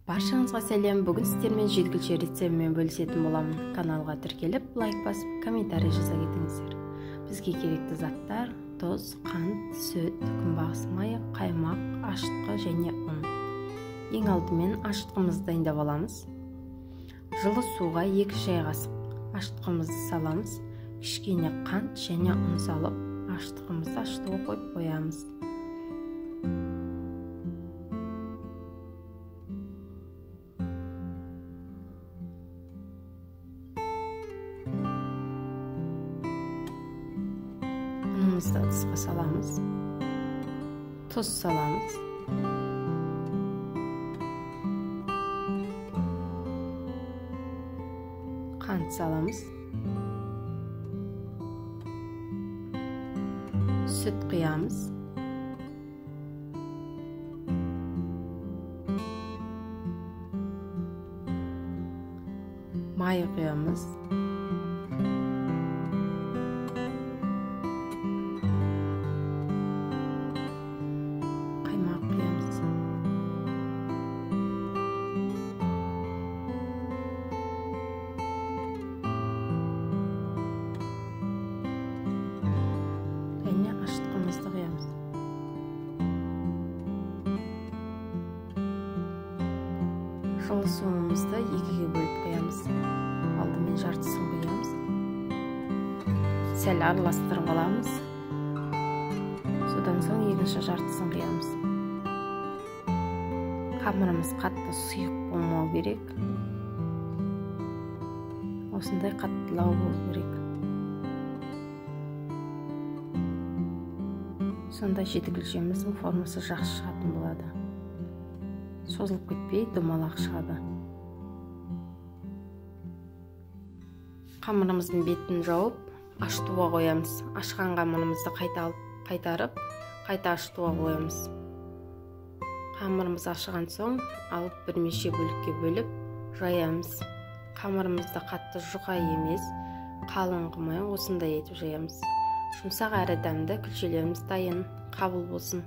Баршаңызға сәлем. Бүгін сіздермен жеткілікші рецептімен бөлісетін боламын. Каналға тіркеліп, лайк басып, комментарий жаза кетіңіздер. Бізге керекті заттар: тұз, қант, сүт, күнбағыс майы, қаймақ, ашытқы және ұн. Ең алдымен ашытқымызды дайындап аламыз. Жылы суға 2 шай қасық ашытқымызды саламыз. Кішкене қант және ұн салып, ашытқымызды ашытуға қойып қоямыз. Ұнымызды ыдысқа саламыз. Тұз саламыз. Қант саламыз. Сүт құямыз. Май құямыз. Қаймақ құямыз. Және ашытқымызды құямыз. Жылы суымызды 2-ге бөліп құямыз. Алдымен жартысын құямыз. Сәл араластырып аламыз. Содан соң екінші жартысын құямыз. Қамырымыз қатты сұйық болмау керек. Осындай қаттылау болу керек. Сонда жеткілікшеміздің формасы жақсы шығатын болады. Созылып кетпей, домалақ шығады. Қамырымыздың бетін жауып, ашытуға қоямыз. Ашқан қамырымызды қайтарып, қайта ашытуға қоямыз. Қамырымыз ашыған соң, алып бірнеше бөлікке бөліп, жаямыз. Қамырымызды қатты жұқа емес, қалың қылмай осындай етіп жаямыз. Жұмсақ әрі дәмді күлшелеріміз дайын. Қабыл болсын.